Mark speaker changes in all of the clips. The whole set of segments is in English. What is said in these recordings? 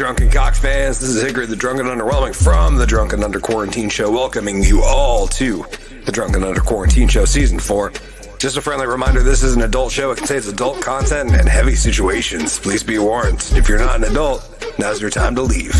Speaker 1: Drunken Cock fans, this is Hickory, the Drunken Underwhelming from the Drunken Under Quarantine Show, welcoming you all to the Drunken Under Quarantine Show Season 4. Just a friendly reminder, this is an adult show. It contains adult content and heavy situations. Please be warned, if you're not an adult, now's your time to leave.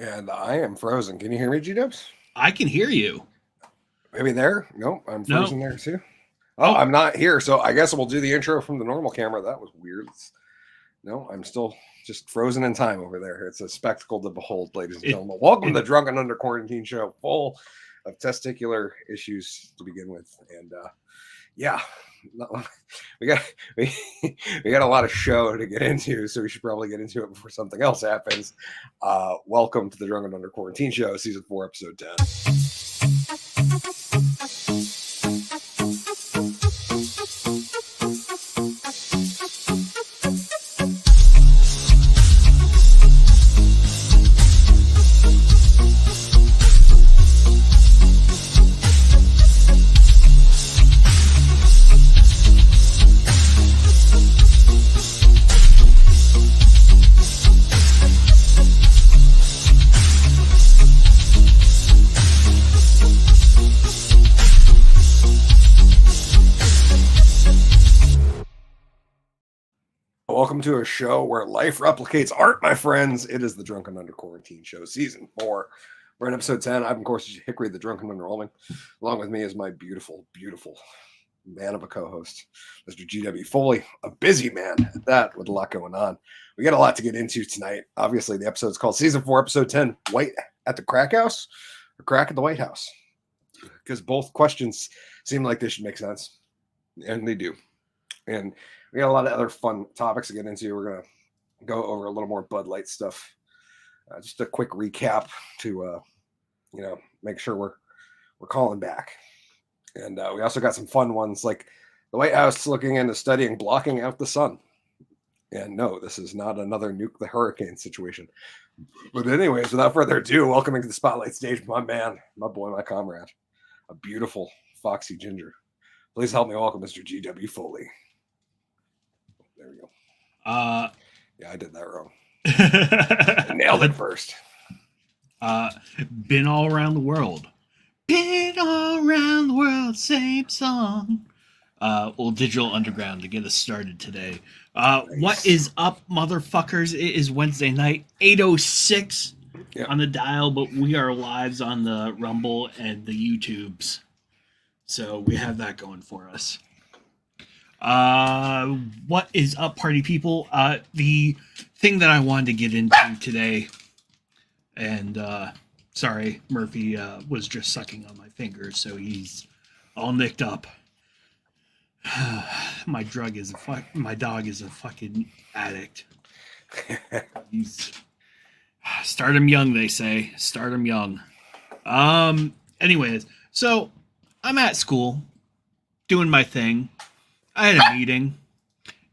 Speaker 1: And I am frozen. Can you hear me, G-Dubs?
Speaker 2: I can hear you.
Speaker 1: Maybe there? Nope, I'm frozen there too. Oh, I'm not here, so I guess we'll do the intro from the normal camera. That was weird. No, I'm still just frozen in time over there. It's a spectacle to behold, ladies and gentlemen. Welcome to the Drunken Under Quarantine Show, full of testicular issues to begin with. And yeah, we got a lot of show to get into, so we should probably get into it before something else happens. Welcome to the Drunken Under Quarantine Show, Season 4, Episode 10. Welcome to a show where life replicates art, my friends. It is the Drunken Under Quarantine Show, Season 4. We're in Episode 10. I'm, of course, Hickory, the Drunken Underwhelming. Along with me is my beautiful, beautiful man of a co-host, Mr. G.W. Foley, a busy man at that with a lot going on. We got a lot to get into tonight. Obviously, the episode's called Season 4, Episode 10, White at the Crackhouse or Crack at the White House? Because both questions seem like they should make sense, and they do. And we got a lot of other fun topics to get into. We're going to go over a little more Bud Light stuff. Just a quick recap to, make sure we're calling back. And we also got some fun ones like the White House looking into studying blocking out the sun. And no, this is not another nuke the hurricane situation. But anyways, without further ado, welcoming to the spotlight stage, my man, my boy, my comrade, a beautiful foxy ginger. Please help me welcome Mr. G.W. Foley. There we go. Yeah, I did that wrong. Nailed it first.
Speaker 2: Been all around the world. Been all around the world, same song. Well, Digital Underground to get us started today. Nice. What is up, motherfuckers? It is Wednesday night, 8:06 on the dial, but we are live on the Rumble and the YouTubes. So we have that going for us. What is up, party people? The thing that I wanted to get into today, and sorry, Murphy was just sucking on my fingers, so he's all nicked up. My dog is a fucking addict. He's start him young, they say. Start him young. Anyways, so I'm at school doing my thing. I had a meeting,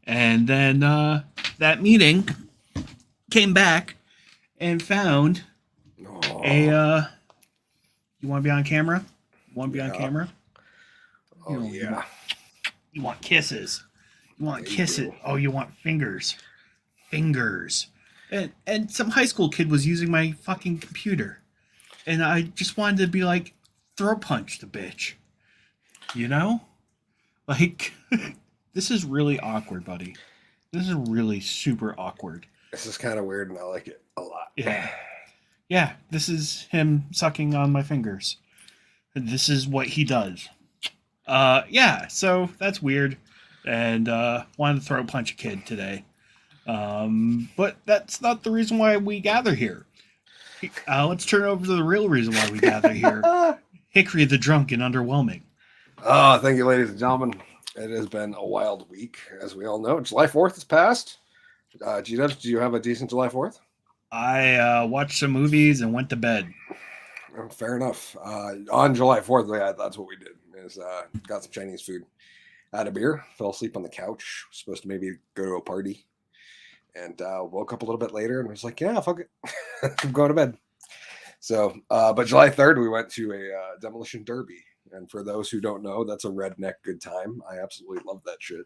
Speaker 2: and then that meeting came back and found a. You want to be on camera? Want to be on camera?
Speaker 1: Oh, yeah.
Speaker 2: You want kisses? You want kisses? Oh, you want fingers? Fingers. And some high school kid was using my fucking computer, and I just wanted to be like, throw punch the bitch. You know? Like, this is really awkward, buddy. This is really super awkward.
Speaker 1: This is kind of weird, and I like it a lot.
Speaker 2: Yeah. Yeah, this is him sucking on my fingers. This is what he does. Yeah, so that's weird. And wanted to throw punch a kid today. But that's not the reason why we gather here. Let's turn over to the real reason why we gather here. Hickory, the Drunken Underwhelming.
Speaker 1: Oh, thank you, ladies and gentlemen. It has been a wild week, as we all know. July 4th has passed. G-Dubs, do you have a decent July 4th?
Speaker 2: I watched some movies and went to bed.
Speaker 1: Oh, fair enough. On July 4th, yeah, that's what we did. Is got some Chinese food, had a beer, fell asleep on the couch. Was supposed to maybe go to a party, and woke up a little bit later and was like, yeah, fuck it, I'm going to bed. So, but July 3rd, we went to a demolition derby. And for those who don't know, that's a redneck good time. I absolutely love that shit.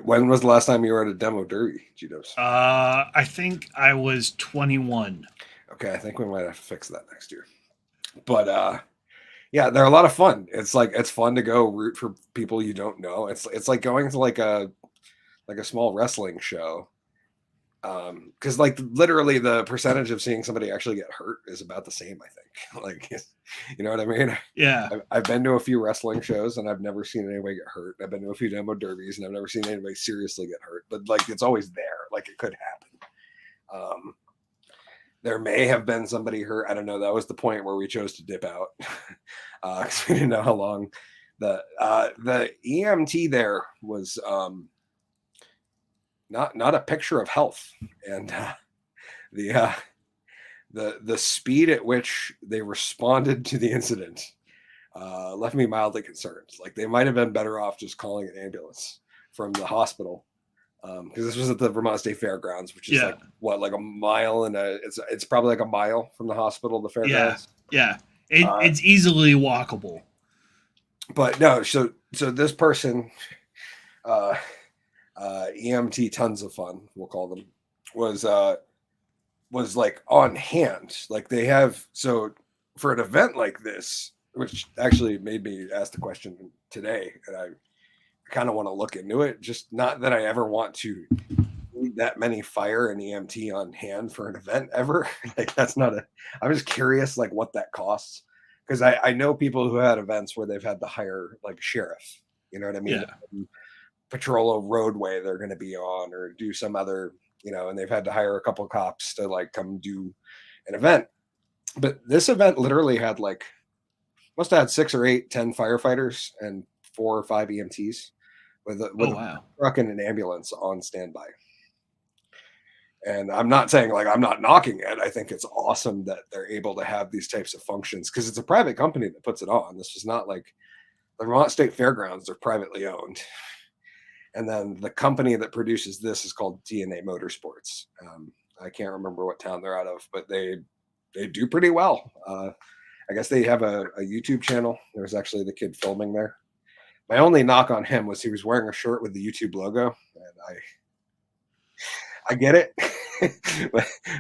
Speaker 1: When was the last time you were at a demo derby, G-Dubs?
Speaker 2: I think I was 21.
Speaker 1: Okay, I think we might have to fix that next year. But yeah, they're a lot of fun. It's fun to go root for people you don't know. It's like going to like a small wrestling show. Because like literally the percentage of seeing somebody actually get hurt is about the same, I think. Like, you know what I mean?
Speaker 2: Yeah.
Speaker 1: I've been to a few wrestling shows and I've never seen anybody get hurt. I've been to a few demo derbies and I've never seen anybody seriously get hurt. But like, it's always there. Like, it could happen. There may have been somebody hurt. I don't know. That was the point where we chose to dip out because we didn't know how long. The EMT there was not a picture of health, and the speed at which they responded to the incident left me mildly concerned. Like, they might have been better off just calling an ambulance from the hospital. Because this was at the Vermont State Fairgrounds, which is like a mile and it's probably like a mile from the hospital to the fairgrounds.
Speaker 2: Yeah. It's easily walkable.
Speaker 1: But no, so this person, EMT tons of fun, we'll call them, was like on hand. Like, they have, so for an event like this, which actually made me ask the question today, and I kind of want to look into it. Just not that I ever want to need that many fire and EMT on hand for an event ever. Like, that's not I'm just curious, like, what that costs. Because I know people who had events where they've had to hire like a sheriff, you know what I mean?
Speaker 2: Yeah.
Speaker 1: Patrol a roadway they're going to be on or do some other, and they've had to hire a couple of cops to like come do an event. But this event literally had like, must have had 6 or 8, 10 firefighters and 4 or 5 EMTs with a truck and an ambulance on standby. And I'm not saying, like, I'm not knocking it. I think it's awesome that they're able to have these types of functions because it's a private company that puts it on. This is not like the Vermont State Fairgrounds. They're privately owned. And then the company that produces this is called DNA Motorsports. I can't remember what town they're out of, but they do pretty well. I guess they have a YouTube channel. There's actually the kid filming there. My only knock on him was he was wearing a shirt with the YouTube logo, and I get it,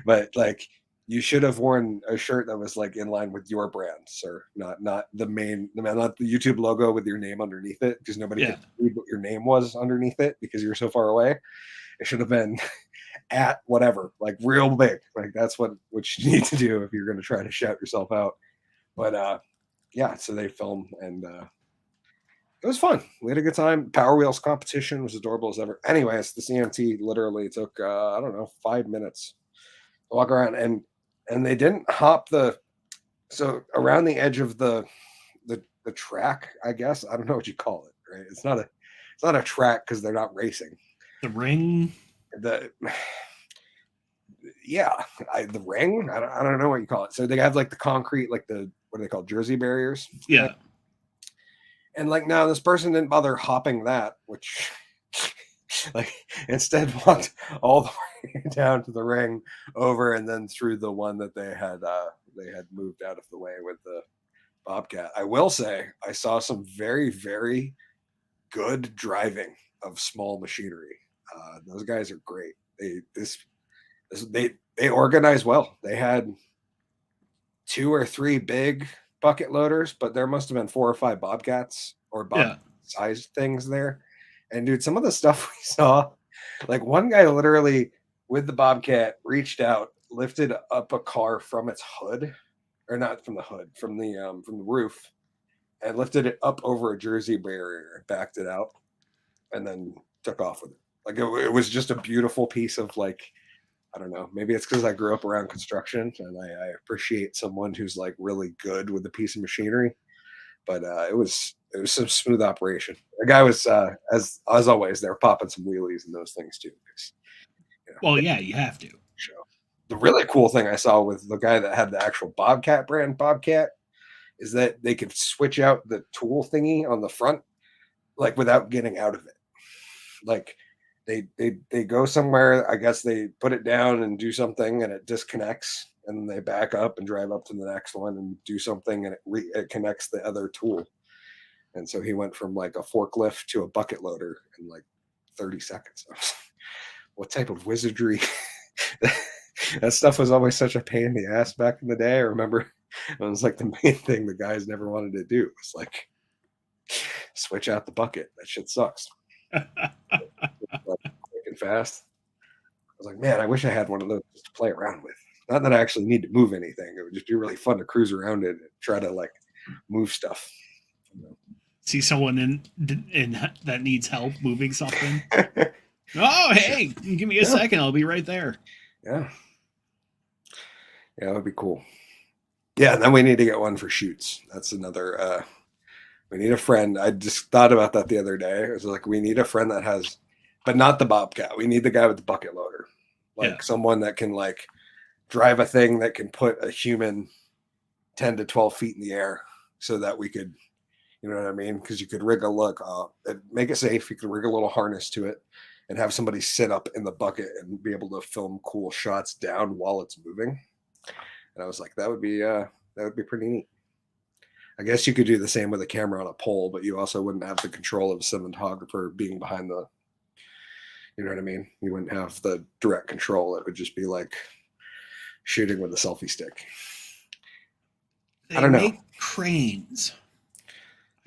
Speaker 1: but like, you should have worn a shirt that was like in line with your brand, sir. Not the YouTube logo with your name underneath it, because nobody could read what your name was underneath it because you're so far away. It should have been at whatever, like real big. Like, that's what you need to do if you're going to try to shout yourself out. But yeah, so they film, and it was fun. We had a good time. Power Wheels competition was adorable as ever. Anyways, the CMT literally took I don't know, 5 minutes to walk around, and they didn't hop around the edge of the track, I guess. I don't know what you call it, right? It's not a track because they're not racing.
Speaker 2: The ring.
Speaker 1: The ring. I don't know what you call it. So they have like the concrete, like the, what are they called, jersey barriers?
Speaker 2: Yeah.
Speaker 1: Right? And like, now this person didn't bother hopping that, which like, instead walked all the way down to the ring, over, and then through the one that they had moved out of the way with the Bobcat. I will say I saw some very, very good driving of small machinery. Those guys are great. They organize well. They had 2 or 3 big bucket loaders, but there must have been 4 or 5 Bobcats or sized things there. And dude, some of the stuff we saw, like, one guy literally with the Bobcat reached out, lifted up a car from its hood, or not from the hood, from the roof, and lifted it up over a jersey barrier, backed it out, and then took off with it. Like, it was just a beautiful piece of, like, I don't know, maybe it's because I grew up around construction and I appreciate someone who's like really good with a piece of machinery. But it was it was some smooth operation. The guy was as always, they were popping some wheelies and those things too.
Speaker 2: Well, yeah, you have to.
Speaker 1: Show. The really cool thing I saw with the guy that had the actual Bobcat brand Bobcat is that they could switch out the tool thingy on the front, like without getting out of it. Like they go somewhere, I guess they put it down and do something and it disconnects, and they back up and drive up to the next one and do something, and it connects the other tool. And so he went from like a forklift to a bucket loader in like 30 seconds. What type of wizardry? That stuff was always such a pain in the ass back in the day. I remember it was like the main thing the guys never wanted to do. It's like switch out the bucket. That shit sucks. Like, quick and fast. I was like, man, I wish I had one of those to play around with. Not that I actually need to move anything. It would just be really fun to cruise around it and try to like move stuff.
Speaker 2: See someone in that needs help moving something. Oh, hey, give me a second. I'll be right there.
Speaker 1: Yeah. Yeah, that would be cool. Yeah, and then we need to get one for shoots. That's another we need a friend. I just thought about that the other day. It was like we need a friend that has, but not the Bobcat. We need the guy with the bucket loader. Like someone that can like drive a thing that can put a human 10 to 12 feet in the air so that we could, you know what I mean? Because you could rig make it safe. You could rig a little harness to it and have somebody sit up in the bucket and be able to film cool shots down while it's moving. And I was like, that would be pretty neat. I guess you could do the same with a camera on a pole, but you also wouldn't have the control of a cinematographer being behind the, you know what I mean? You wouldn't have the direct control. It would just be like shooting with a selfie stick. I don't know. They make
Speaker 2: cranes.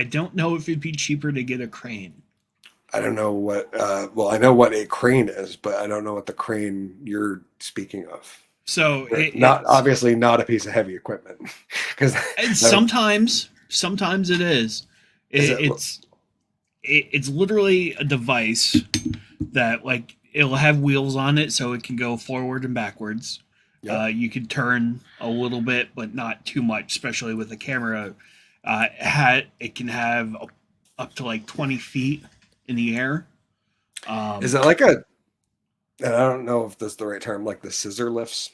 Speaker 2: I don't know if it'd be cheaper to get a crane.
Speaker 1: I don't know what, I know what a crane is, but I don't know what the crane you're speaking of.
Speaker 2: So
Speaker 1: obviously not a piece of heavy equipment, because
Speaker 2: sometimes it is. It's literally a device that like it'll have wheels on it, so it can go forward and backwards. Yep. You can turn a little bit, but not too much, especially with a camera. It can have up to like 20 feet in the air.
Speaker 1: Is it like and I don't know if that's the right term, like the scissor lifts?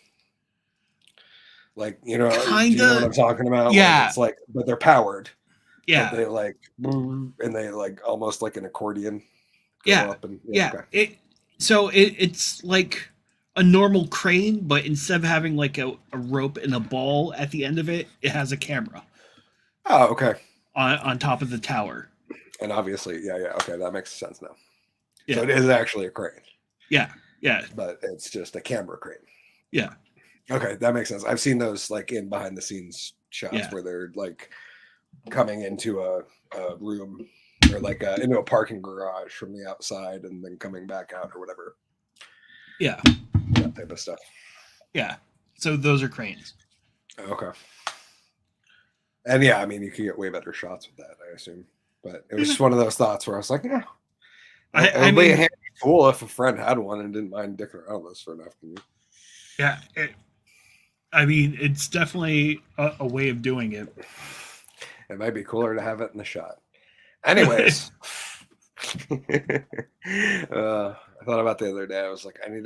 Speaker 1: Like, you know, do you know what I'm talking about?
Speaker 2: Yeah.
Speaker 1: Like, it's like, but they're powered.
Speaker 2: Yeah.
Speaker 1: They like, and they like almost like an accordion.
Speaker 2: Yeah. Okay. It's like a normal crane, but instead of having like a rope and a ball at the end of it, it has a camera.
Speaker 1: Oh, okay.
Speaker 2: On top of the tower.
Speaker 1: And obviously, yeah. Okay, that makes sense now.
Speaker 2: Yeah.
Speaker 1: So it is actually a crane.
Speaker 2: Yeah.
Speaker 1: But it's just a camera crane.
Speaker 2: Yeah.
Speaker 1: Okay, that makes sense. I've seen those like in behind the scenes shots where they're like coming into a room or like into a parking garage from the outside and then coming back out or whatever.
Speaker 2: Yeah.
Speaker 1: That type of stuff.
Speaker 2: Yeah. So those are cranes.
Speaker 1: Okay. And yeah, I mean, you could get way better shots with that, I assume. But it was just one of those thoughts where I was like, yeah. It would be a handy tool if a friend had one and didn't mind dicking around with this for an afternoon.
Speaker 2: Yeah. It's definitely a way of doing it.
Speaker 1: It might be cooler to have it in the shot. Anyways. I thought about the other day. I was like, I need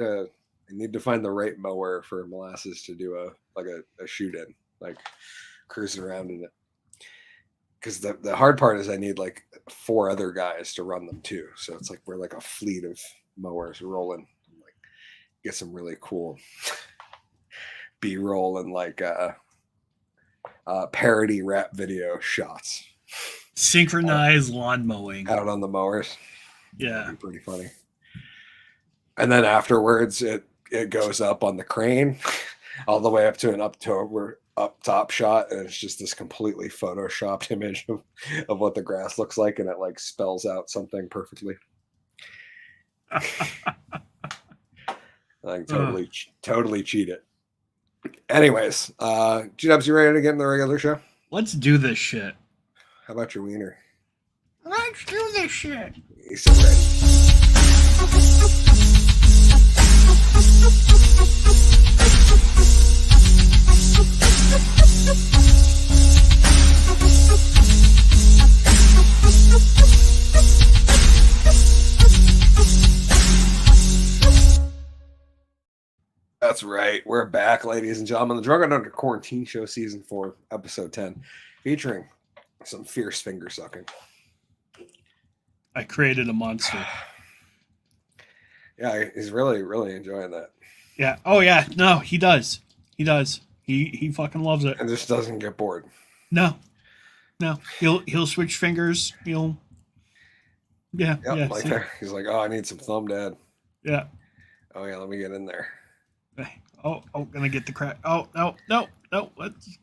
Speaker 1: to find the right mower for Molasses to do a shoot in, like cruising around in it. Because the hard part is I need like 4 other guys to run them too. So it's like we're like a fleet of mowers rolling, like get some really cool B-roll and like parody rap video shots.
Speaker 2: Synchronized lawn mowing
Speaker 1: out on the mowers.
Speaker 2: Yeah.
Speaker 1: That'd be pretty funny. And then afterwards it goes up on the crane all the way up to an up top shot, and it's just this completely photoshopped image of what the grass looks like, and it like spells out something perfectly. Like totally cheat it. Anyways, G-Dubs, you ready to get in the regular show?
Speaker 2: Let's do this shit.
Speaker 1: How about your wiener?
Speaker 2: Let's do this shit.
Speaker 1: He's so ready. That's right. We're back, ladies and gentlemen. The Drunken Under Quarantine Show, Season 4, Episode 10, featuring some fierce finger sucking.
Speaker 2: I created a monster.
Speaker 1: Yeah, he's really, really enjoying that.
Speaker 2: Yeah. Oh yeah. No, he does. He does. He fucking loves it.
Speaker 1: And just doesn't get bored.
Speaker 2: No. He'll switch fingers. Yeah.
Speaker 1: Like
Speaker 2: See?
Speaker 1: there. He's like, oh, I need some thumb, Dad.
Speaker 2: Yeah.
Speaker 1: Oh yeah, let me get in there.
Speaker 2: Oh, gonna get the crack. Oh no. Let's.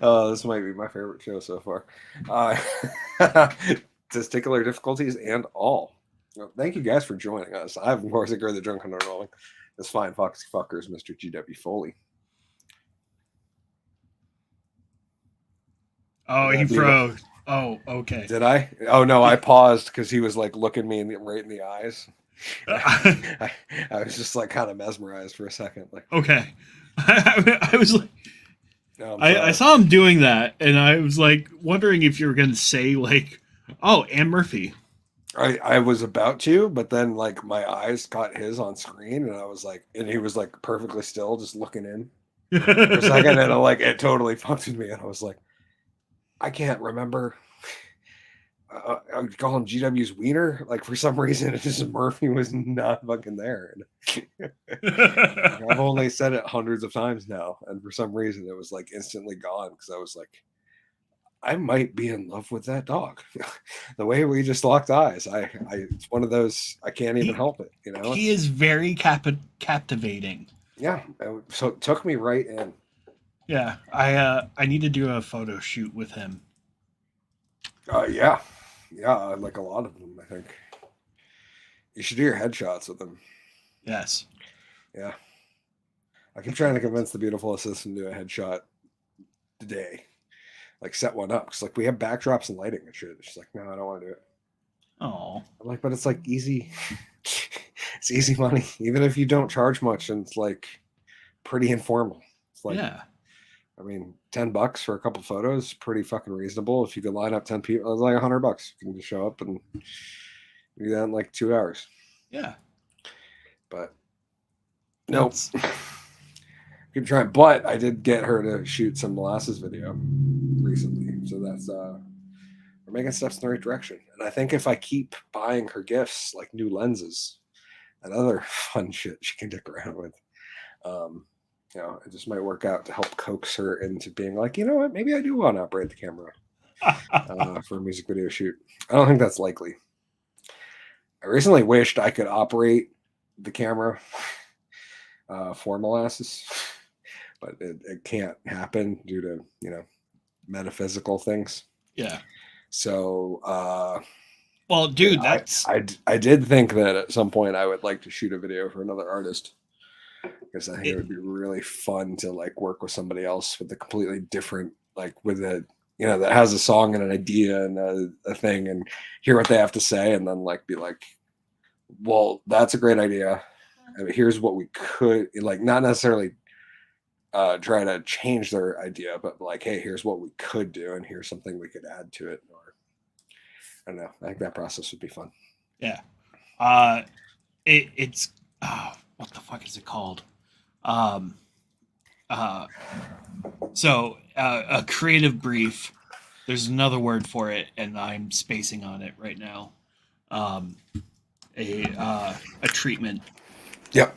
Speaker 1: Oh, this might be my favorite show so far. Testicular difficulties and all. Well, thank you guys for joining us. I'm, of course, Hickory the Drunken Underwhelming. This fine foxy fucker is Mr. G.W. Foley.
Speaker 2: Oh, he froze. Oh, okay.
Speaker 1: Did I? Oh no, I paused because he was like looking me right in the eyes. I was just like kind of mesmerized for a second. Like,
Speaker 2: okay. I was like,
Speaker 1: no,
Speaker 2: I saw him doing that, and I was like wondering if you were going to say like, "Oh, Anne Murphy."
Speaker 1: I was about to, but then like my eyes caught his on screen, and I was like, and he was like perfectly still, just looking in for a second, and it totally fucked with me, and I was like, I can't remember. I would call him GW's wiener. Like for some reason, it just Murphy was not fucking there. I've only said it hundreds of times now, and for some reason, it was like instantly gone because I was like, I might be in love with that dog. The way we just locked eyes, it's one of those I can't even help it. You know,
Speaker 2: he is very captivating.
Speaker 1: Yeah, so it took me right in.
Speaker 2: Yeah, I need to do a photo shoot with him.
Speaker 1: Yeah, like a lot of them, I think. You should do your headshots with them.
Speaker 2: Yes.
Speaker 1: Yeah. I keep trying to convince the beautiful assistant to do a headshot today. Like set one up. Cause like we have backdrops and lighting and shit. She's like, no, I don't want to do it.
Speaker 2: Oh.
Speaker 1: I'm like, but it's like easy. It's easy money. Even if you don't charge much and it's like pretty informal. It's like,
Speaker 2: yeah.
Speaker 1: I mean, $10 for a couple photos, pretty fucking reasonable. If you could line up 10 people, it's like $100. You can just show up and do that in like 2 hours.
Speaker 2: Yeah.
Speaker 1: But nope. Keep trying. But I did get her to shoot some molasses video recently. So that's we're making steps in the right direction. And I think if I keep buying her gifts, like new lenses and other fun shit she can dick around with, it just might work out to help coax her into being like, you know what, maybe I do want to operate the camera for a music video shoot. I don't think that's likely. I recently wished I could operate the camera for molasses, but it can't happen due to, metaphysical things.
Speaker 2: Yeah.
Speaker 1: So,
Speaker 2: well, dude,
Speaker 1: I did think that at some point I would like to shoot a video for another artist. Because I think it would be really fun to like work with somebody else with a completely different, like with a, that has a song and an idea and a thing and hear what they have to say and then like be like, well, that's a great idea. I mean, here's what we could like, not necessarily try to change their idea, but like, hey, here's what we could do and here's something we could add to it. Or I don't know. I think that process would be fun.
Speaker 2: Yeah. It's what the fuck is it called? So a creative brief. There's another word for it, and I'm spacing on it right now. A treatment.
Speaker 1: Yep.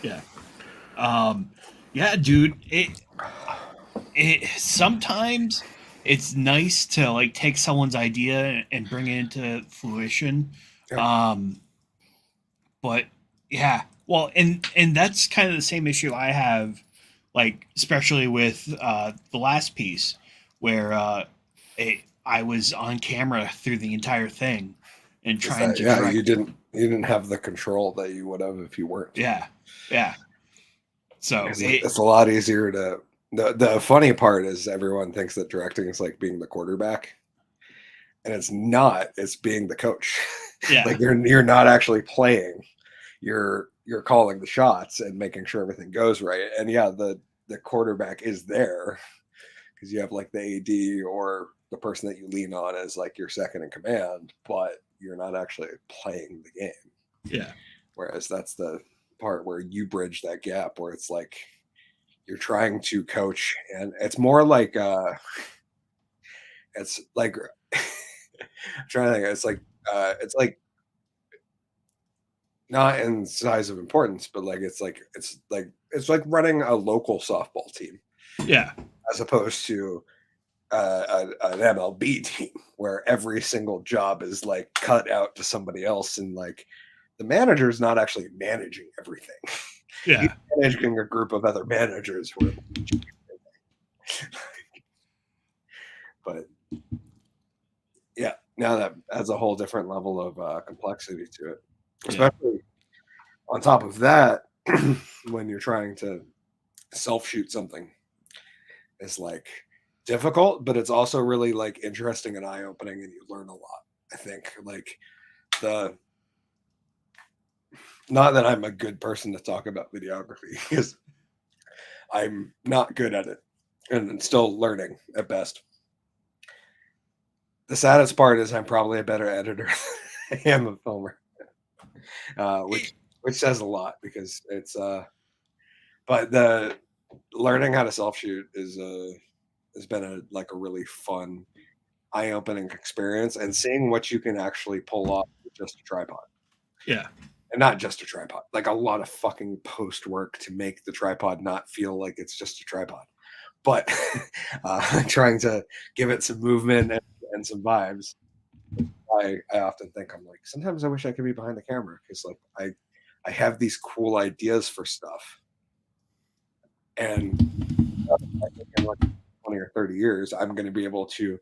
Speaker 2: Yeah. Yeah, dude. It sometimes it's nice to like take someone's idea and bring it into fruition. Yep. But yeah. Well, and that's kind of the same issue I have, like especially with the last piece, where I was on camera through the entire thing and trying to.
Speaker 1: Yeah, you didn't have the control that you would have if you weren't.
Speaker 2: Yeah. So
Speaker 1: it's a lot easier to. The funny part is everyone thinks that directing is like being the quarterback, and it's not. It's being the coach.
Speaker 2: Yeah,
Speaker 1: like you're not actually playing. You're calling the shots and making sure everything goes right. And yeah, the quarterback is there because you have like the AD or the person that you lean on as like your second in command, but you're not actually playing the game.
Speaker 2: Yeah.
Speaker 1: Whereas that's the part where you bridge that gap where it's like you're trying to coach, and it's more like it's like I'm trying to think, it's like not in size of importance, but like it's like running a local softball team
Speaker 2: Yeah.
Speaker 1: as opposed to an MLB team where every single job is like cut out to somebody else, and like the manager's not actually managing everything. He's
Speaker 2: Yeah.
Speaker 1: managing a group of other managers who are but yeah, now that adds a whole different level of complexity to it,
Speaker 2: Yeah.
Speaker 1: especially on top of that when you're trying to self shoot something. Is like difficult, but it's also really like interesting and eye opening, and you learn a lot. I think like the not that I'm a good person to talk about videography because I'm not good at it and I'm still learning at best. The saddest part is I'm probably a better editor than I am a filmer, which says a lot because it's but the learning how to self shoot is has been a really fun, eye-opening experience, and seeing what you can actually pull off with just a tripod.
Speaker 2: Yeah.
Speaker 1: And not just a tripod, like a lot of fucking post work to make the tripod not feel like it's just a tripod. But trying to give it some movement and some vibes. I often think I'm like, sometimes I wish I could be behind the camera because like I have these cool ideas for stuff. And I think in like 20 or 30 years, I'm going to be able to.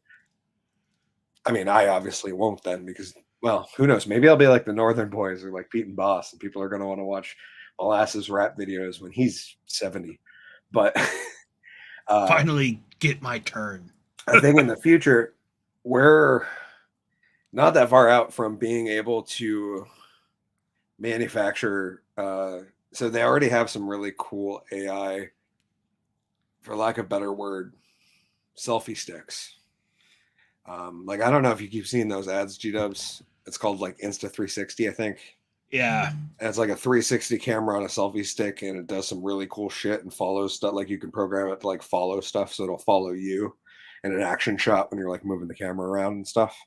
Speaker 1: I mean, I obviously won't then because, well, who knows? Maybe I'll be like the Northern Boys or like Pete and Boss, and people are going to want to watch Molasses rap videos when he's 70. But
Speaker 2: Finally get my turn.
Speaker 1: I think in the future, we're not that far out from being able to manufacture. So they already have some really cool AI, for lack of a better word, selfie sticks. Like I don't know if you keep seeing those ads, G-Dubs. It's called like Insta 360, I think.
Speaker 2: Yeah.
Speaker 1: And it's like a 360 camera on a selfie stick, and it does some really cool shit and follows stuff. Like you can program it to like follow stuff, so it'll follow you in an action shot when you're like moving the camera around and stuff.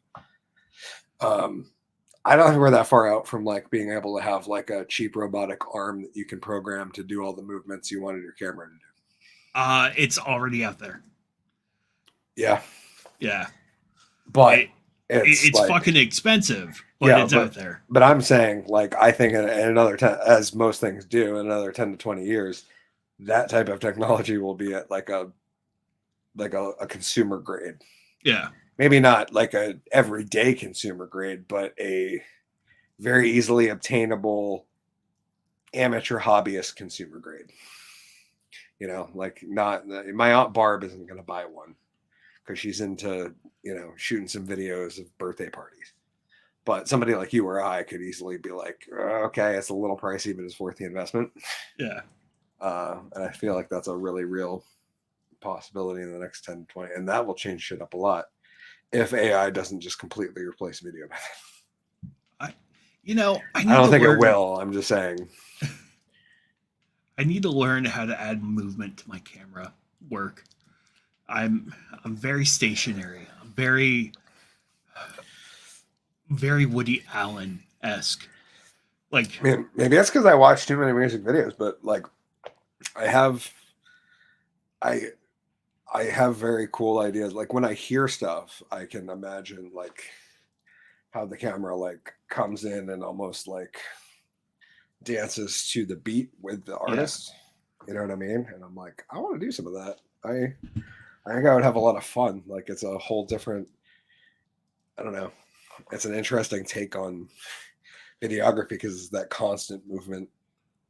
Speaker 1: I don't think we're that far out from like being able to have like a cheap robotic arm that you can program to do all the movements you wanted your camera to do.
Speaker 2: It's already out there.
Speaker 1: Yeah.
Speaker 2: Yeah.
Speaker 1: But
Speaker 2: it's
Speaker 1: like,
Speaker 2: fucking expensive, but it's out there.
Speaker 1: But I'm saying, like, I think in another 10, as most things do, in another 10 to 20 years, that type of technology will be at like a consumer grade.
Speaker 2: Yeah.
Speaker 1: Maybe not like a everyday consumer grade, but a very easily obtainable amateur hobbyist consumer grade. You know, like not my Aunt Barb isn't going to buy one because she's into, shooting some videos of birthday parties. But somebody like you or I could easily be like, okay, it's a little pricey, but it's worth the investment.
Speaker 2: Yeah.
Speaker 1: And I feel like that's a really real possibility in the next 10 to 20. And that will change shit up a lot if AI doesn't just completely replace video.
Speaker 2: I
Speaker 1: don't think it will. I'm just saying.
Speaker 2: I need to learn how to add movement to my camera work. I'm very stationary. I'm very Woody Allen-esque. Like,
Speaker 1: maybe that's because I watch too many music videos, but like I have very cool ideas. Like when I hear stuff, I can imagine like how the camera like comes in and almost like dances to the beat with the artist. Yeah. You know what I mean? And I'm like, I want to do some of that. I think I would have a lot of fun. Like it's a whole different, I don't know. It's an interesting take on videography because it's that constant movement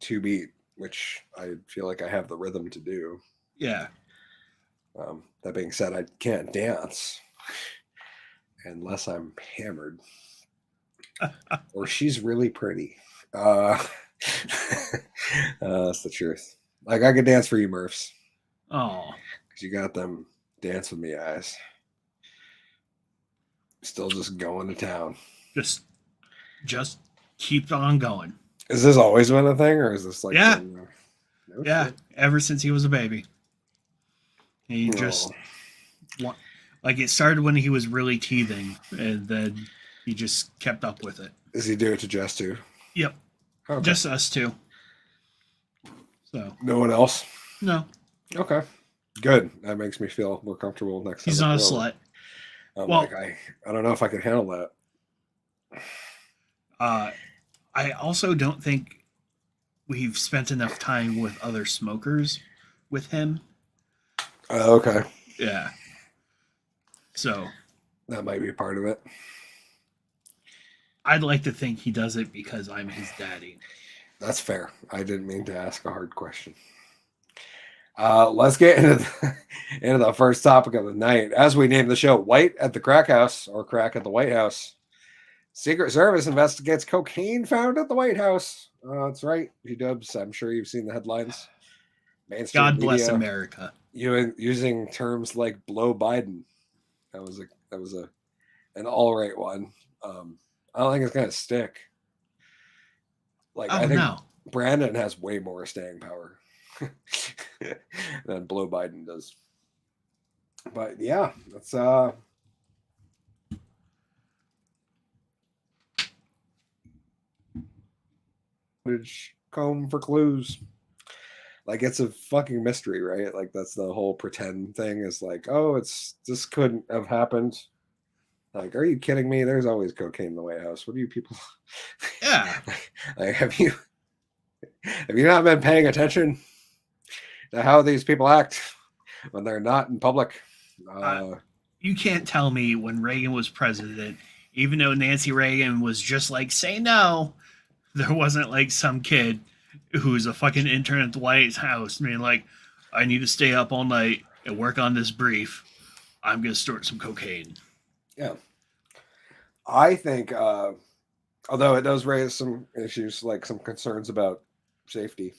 Speaker 1: to beat, which I feel like I have the rhythm to do.
Speaker 2: Yeah.
Speaker 1: That being said, I can't dance unless I'm hammered or she's really pretty. That's the truth. Like I could dance for you, Murphs.
Speaker 2: Oh,
Speaker 1: because you got them dance with me eyes. Still just going to town.
Speaker 2: Just keep on going.
Speaker 1: Is this always been a thing, or is this like
Speaker 2: Yeah.
Speaker 1: no
Speaker 2: Yeah,
Speaker 1: shit?
Speaker 2: ever since he was a baby. He just like it started when he was really teething, and then he just kept up with it.
Speaker 1: Does he do it to Jess too?
Speaker 2: Yep,
Speaker 1: Okay.
Speaker 2: just us two. So
Speaker 1: No one else.
Speaker 2: no,
Speaker 1: Okay, good. That makes me feel more comfortable next time.
Speaker 2: he's not a slut.
Speaker 1: I'm
Speaker 2: Well-
Speaker 1: like, I don't know if I can handle that.
Speaker 2: I also don't think we've spent enough time with other smokers with him.
Speaker 1: Okay,
Speaker 2: Yeah. So
Speaker 1: that might be part of it.
Speaker 2: I'd like to think he does it because I'm his daddy.
Speaker 1: That's fair. I didn't mean to ask a hard question. Let's get into the first topic of the night. As we name the show, White at the Crackhouse, or Crack at the White House. Secret Service investigates cocaine found at the White House. That's right, G-dubs. I'm sure you've seen the headlines. Mainstream
Speaker 2: God bless
Speaker 1: media
Speaker 2: America.
Speaker 1: using terms like "blow Biden." That was an all right one. I don't think it's gonna stick. Like I think Brandon has way more staying power than blow Biden does. But yeah, that's comb for clues. Like it's a fucking mystery, right? Like that's the whole pretend thing is like, oh, this couldn't have happened. Like, are you kidding me? There's always cocaine in the White House. What do you people?
Speaker 2: Yeah.
Speaker 1: Like, have you not been paying attention to how these people act when they're not in public?
Speaker 2: You can't tell me when Reagan was president, even though Nancy Reagan was just like, say no, there wasn't like some kid who's a fucking intern at the White House being like, I need to stay up all night and work on this brief. I'm going to snort some cocaine.
Speaker 1: Yeah. I think, although it does raise some issues, like some concerns about safety,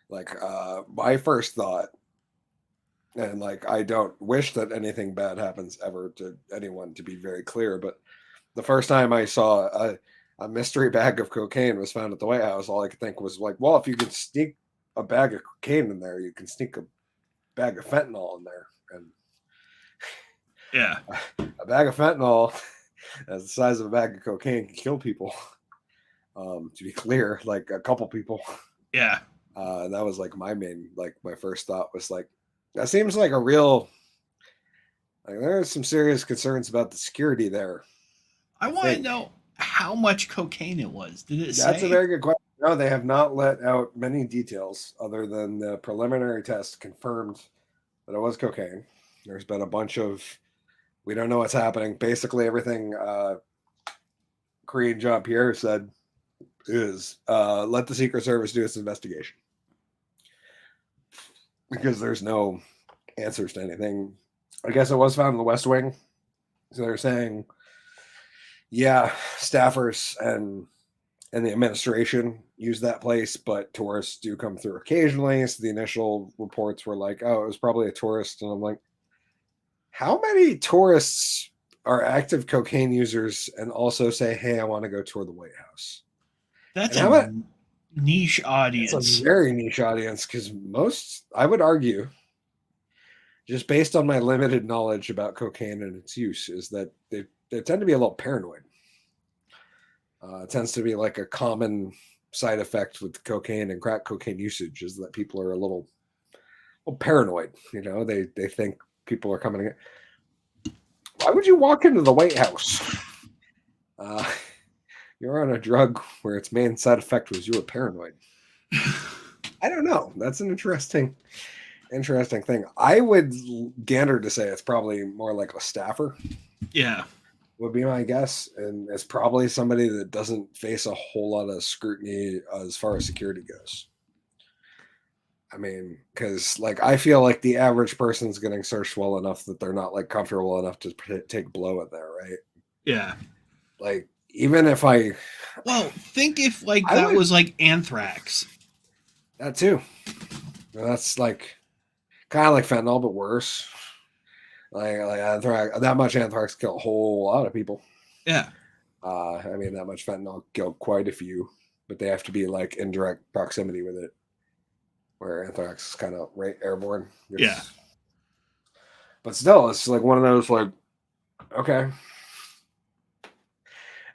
Speaker 1: like my first thought, and like I don't wish that anything bad happens ever to anyone, to be very clear, but the first time I saw a mystery bag of cocaine was found at the White House, all I could think was like, well, if you can sneak a bag of cocaine in there, you can sneak a bag of fentanyl in there. And
Speaker 2: yeah,
Speaker 1: a bag of fentanyl as the size of a bag of cocaine can kill people. To be clear, like a couple people.
Speaker 2: Yeah.
Speaker 1: That was like my first thought was like, that seems like a real, like there's some serious concerns about the security there.
Speaker 2: I want to know how much cocaine it was. Did it say?
Speaker 1: That's a very good question. No, they have not let out many details other than the preliminary test confirmed that it was cocaine. There's been a bunch of, we don't know what's happening. Basically everything Korean Jean-Pierre said is let the Secret Service do its investigation. Because there's no answers to anything. I guess it was found in the West Wing. So they're saying, yeah, staffers and the administration use that place, but tourists do come through occasionally. So the initial reports were like, oh, it was probably a tourist. And I'm like, how many tourists are active cocaine users and also say, hey, I want to go tour the White House?
Speaker 2: That's a niche audience.
Speaker 1: It's a very niche audience because most, I would argue, just based on my limited knowledge about cocaine and its use, is that they tend to be a little paranoid. It tends to be like a common side effect with cocaine and crack cocaine usage is that people are a little paranoid. You know, they think people are coming in. Why would you walk into the White House? You're on a drug where its main side effect was you were paranoid. I don't know. That's an interesting thing. I would gander to say it's probably more like a staffer.
Speaker 2: Yeah.
Speaker 1: Would be my guess. And it's probably somebody that doesn't face a whole lot of scrutiny as far as security goes. I mean, because like I feel like the average person's getting searched well enough that they're not like comfortable enough to take blow in there, right?
Speaker 2: Yeah.
Speaker 1: Like even if
Speaker 2: think if like that was like anthrax.
Speaker 1: That too. That's like kind of like fentanyl, but worse. Like anthrax, that much anthrax killed a whole lot of people.
Speaker 2: Yeah.
Speaker 1: I mean, that much fentanyl killed quite a few. but they have to be like in direct proximity with it, where anthrax is kind of right airborne.
Speaker 2: Yeah.
Speaker 1: But still, it's like one of those like, okay.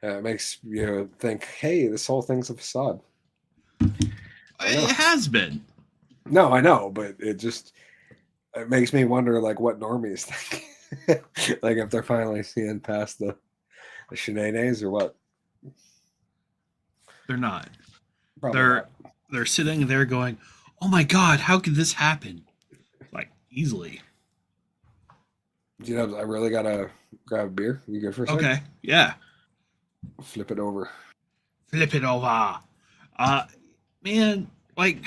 Speaker 1: It makes you think, hey, this whole thing's a facade.
Speaker 2: It has been.
Speaker 1: No, I know, but it makes me wonder, like, what normies think. Like, if they're finally seeing past the shenanigans or what.
Speaker 2: They're not.
Speaker 1: Probably not.
Speaker 2: They're sitting there going, "Oh my god, how could this happen?" Like easily.
Speaker 1: You know, I really gotta grab a beer. You good for a
Speaker 2: Okay,
Speaker 1: second?
Speaker 2: yeah.
Speaker 1: Flip it over.
Speaker 2: Flip it over. Man, like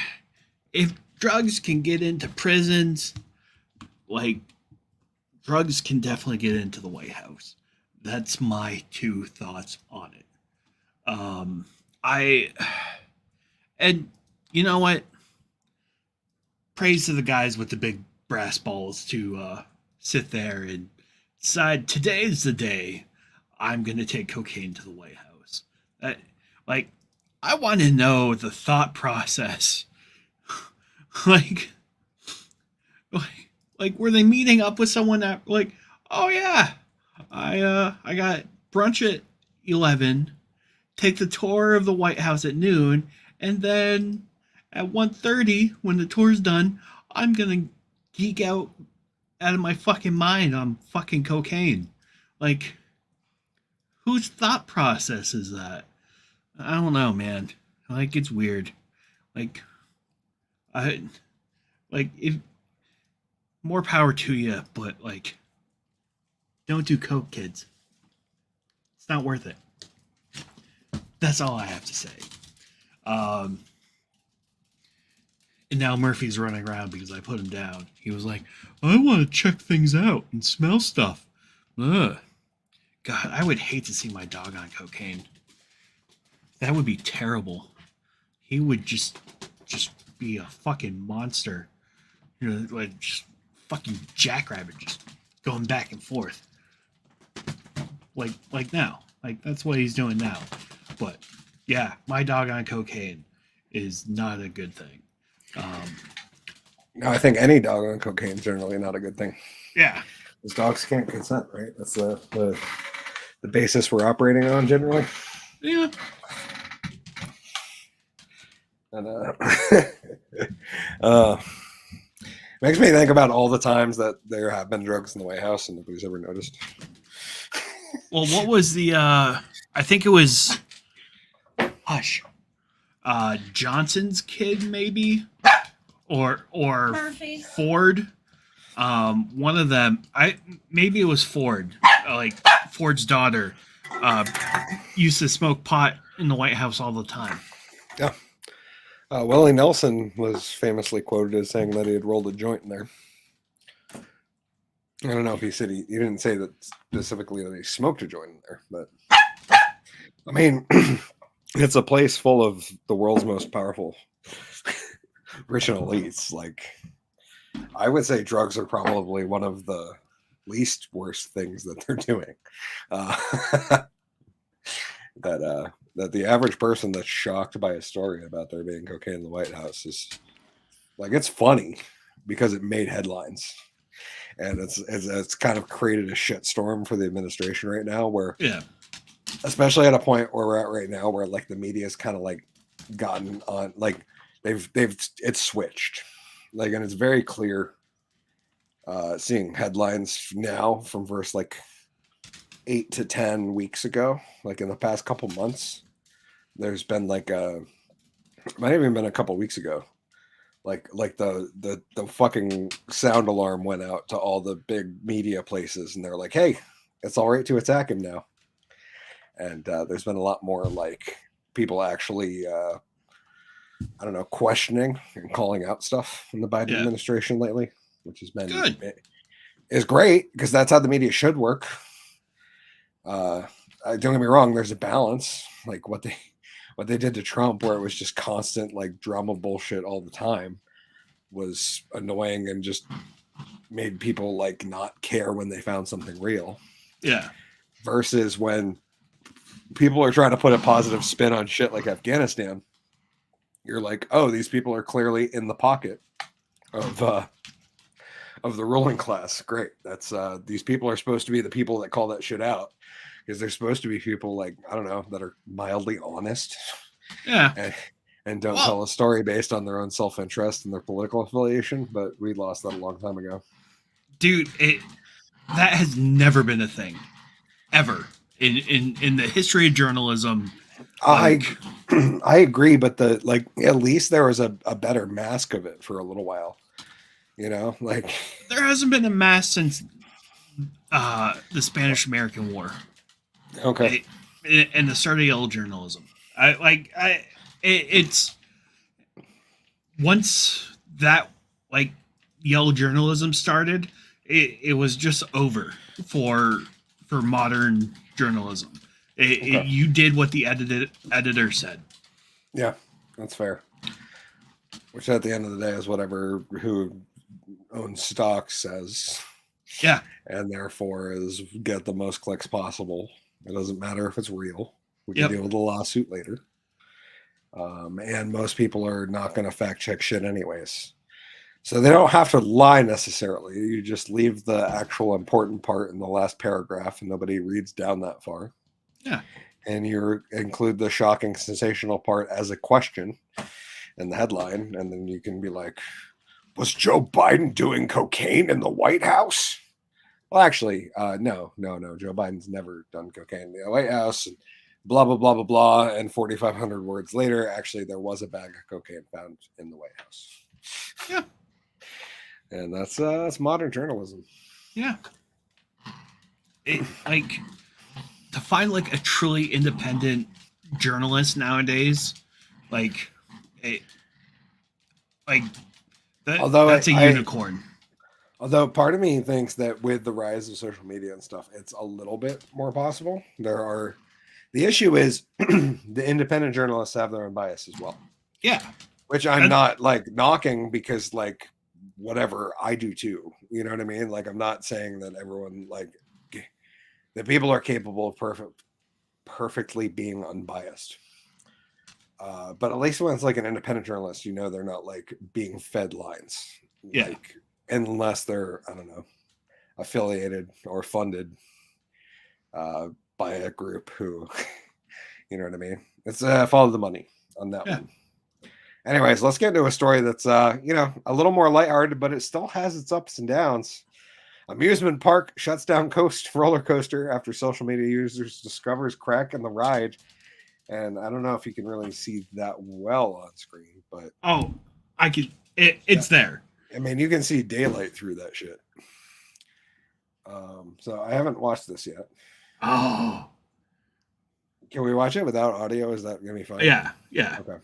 Speaker 2: if drugs can get into prisons, like drugs can definitely get into the White House. That's my two thoughts on it. And you know what? Praise to the guys with the big brass balls to sit there and decide today's the day I'm gonna take cocaine to the White House. Like, I want to know the thought process. like, like, were they meeting up with someone that like, oh yeah, I got brunch at 11, take the tour of the White House at noon, and then at 1:30 when the tour's done, I'm gonna geek out of my fucking mind on fucking cocaine. Like, whose thought process is that? I don't know, man. Like, it's weird. Like, I like if more power to you, but like, don't do coke, kids. It's not worth it. That's all I have to say. And now Murphy's running around because I put him down. He was like, I want to check things out and smell stuff. Ugh. God, I would hate to see my dog on cocaine. That would be terrible. He would just be a fucking monster. You know, like just fucking jackrabbit just going back and forth. Like now. Like that's what he's doing now. But yeah, my dog on cocaine is not a good thing.
Speaker 1: No, I think any dog on cocaine is generally not a good thing.
Speaker 2: Yeah.
Speaker 1: Because dogs can't consent, right? That's the basis we're operating on generally.
Speaker 2: Yeah.
Speaker 1: And makes me think about all the times that there have been drugs in the White House and nobody's ever noticed.
Speaker 2: Well, what was the I think it was Hush. Johnson's kid maybe? Or
Speaker 3: Murphy.
Speaker 2: Ford. One of them maybe it was Ford. Like Ford's daughter used to smoke pot in the White House all the time.
Speaker 1: Yeah. Willie Nelson was famously quoted as saying that he had rolled a joint in there. I don't know if he said he didn't say that specifically that he smoked a joint in there, but I mean, it's a place full of the world's most powerful rich and elites. Like, I would say drugs are probably one of the least worst things that they're doing. That the average person that's shocked by a story about there being cocaine in the White House is like, it's funny because it made headlines. And it's kind of created a shitstorm for the administration right now, where,
Speaker 2: yeah,
Speaker 1: especially at a point where we're at right now, where like the media's kind of like gotten on, like it's switched, like, and it's very clear. Seeing headlines now from verse like 8 to 10 weeks ago, like in the past couple months, there's been like it might have even been a couple weeks ago. Like the fucking sound alarm went out to all the big media places, and they're like, "Hey, it's all right to attack him now." And there's been a lot more like people actually, I don't know, questioning and calling out stuff in the Biden administration lately, which has been
Speaker 2: good.
Speaker 1: Is great because that's how the media should work. Don't get me wrong. There's a balance, like what they did to Trump, where it was just constant like drama bullshit all the time, was annoying and just made people like not care when they found something real.
Speaker 2: Yeah.
Speaker 1: Versus when people are trying to put a positive spin on shit like Afghanistan, you're like, oh, these people are clearly in the pocket of the ruling class. Great. That's these people are supposed to be the people that call that shit out, because they're supposed to be people like, I don't know, that are mildly honest.
Speaker 2: Yeah.
Speaker 1: And don't tell a story based on their own self-interest and their political affiliation. But we lost that a long time ago.
Speaker 2: Dude, that has never been a thing. Ever. In the history of journalism.
Speaker 1: Like, I agree, but at least there was a better mask of it for a little while. You know, like
Speaker 2: there hasn't been a mask since the Spanish-American War.
Speaker 1: Okay.
Speaker 2: And the start of yellow journalism. It's once that like yellow journalism started, it was just over for modern journalism. You did what the editor said.
Speaker 1: Yeah, that's fair. Which at the end of the day is whatever who owns stock says.
Speaker 2: Yeah.
Speaker 1: And therefore is get the most clicks possible. It doesn't matter if it's real. We can deal with the lawsuit later. And most people are not going to fact check shit anyways. So they don't have to lie necessarily. You just leave the actual important part in the last paragraph and nobody reads down that far.
Speaker 2: Yeah.
Speaker 1: And you include the shocking, sensational part as a question in the headline. And then you can be like, was Joe Biden doing cocaine in the White House? Well, actually, no. Joe Biden's never done cocaine in the White House. And blah, blah, blah, blah, blah. And 4,500 words later, actually, there was a bag of cocaine found in the White House.
Speaker 2: Yeah.
Speaker 1: And that's modern journalism.
Speaker 2: Yeah. It, like, to find, like, a truly independent journalist nowadays, like, that's a unicorn.
Speaker 1: Although part of me thinks that with the rise of social media and stuff, it's a little bit more possible. The issue is the independent journalists have their own bias as well.
Speaker 2: Yeah.
Speaker 1: Which I'm not like knocking because like whatever, I do too. You know what I mean? Like I'm not saying that everyone like that people are capable of perfectly being unbiased. But at least when it's like an independent journalist, you know they're not like being fed lines.
Speaker 2: Yeah.
Speaker 1: Like, unless they're, I don't know, affiliated or funded by a group who, you know what I mean? It's follow the money on that one. Anyways, let's get into a story that's, a little more lighthearted, but it still has its ups and downs. Amusement park shuts down coast roller coaster after social media users discovers crack in the ride. And I don't know if you can really see that well on screen, but
Speaker 2: I could. It's there.
Speaker 1: I mean, you can see daylight through that shit. So I haven't watched this yet.
Speaker 2: Oh,
Speaker 1: can we watch it without audio? Is that gonna be fine?
Speaker 2: Yeah.
Speaker 1: Okay.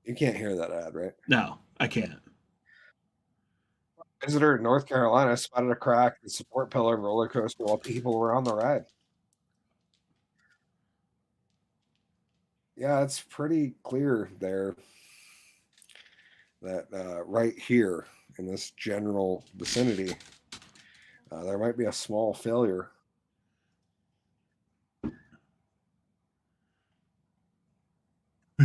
Speaker 1: You can't hear that ad, right?
Speaker 2: No, I can't.
Speaker 1: Visitor in North Carolina spotted a crack in the support pillar of a roller coaster while people were on the ride. Yeah, it's pretty clear there that right here in this general vicinity, there might be a small failure.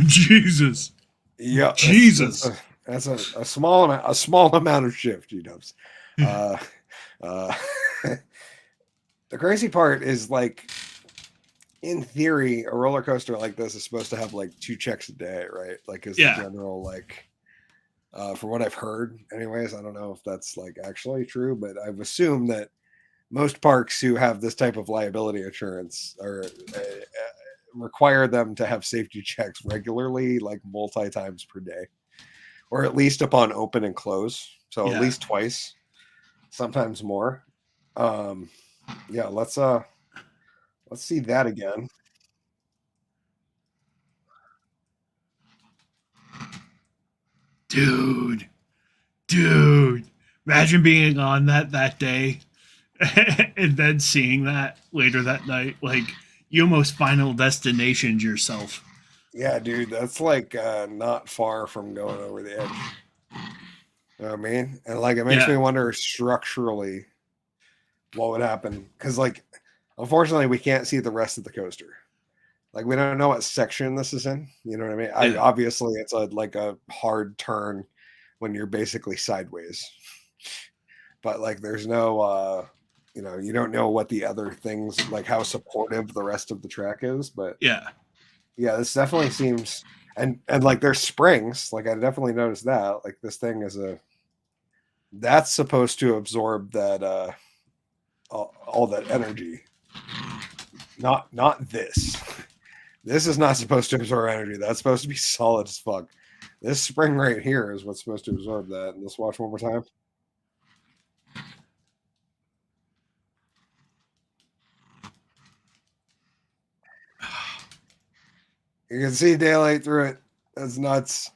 Speaker 2: Jesus.
Speaker 1: Yeah,
Speaker 2: Jesus.
Speaker 1: That's a small amount of shift, G-dubs. The crazy part is like, in theory, a roller coaster like this is supposed to have like 2 checks a day, right? Like as the general, like, from what I've heard anyways, I don't know if that's like actually true, but I've assumed that most parks who have this type of liability insurance are require them to have safety checks regularly, like multi times per day, or at least upon open and close. So at least twice, sometimes more. Let's see that again.
Speaker 2: Dude, imagine being on that day and then seeing that later that night. Like, you almost Final Destinationed yourself.
Speaker 1: Yeah, dude, that's like not far from going over the edge. You know what I mean? And like, it makes me wonder structurally what would happen. Because, like, unfortunately, we can't see the rest of the coaster. Like, we don't know what section this is in. You know what I mean?
Speaker 2: Yeah.
Speaker 1: Obviously, it's like a hard turn when you're basically sideways. But, like, there's no, you don't know what the other things, like how supportive the rest of the track is. But
Speaker 2: Yeah.
Speaker 1: yeah, this definitely seems, and like there's springs. Like, I definitely noticed that. Like, this thing is that's supposed to absorb that all that energy. Not this. This is not supposed to absorb energy. That's supposed to be solid as fuck. This spring right here is what's supposed to absorb that. And let's watch one more time. You can see daylight through it. That's nuts.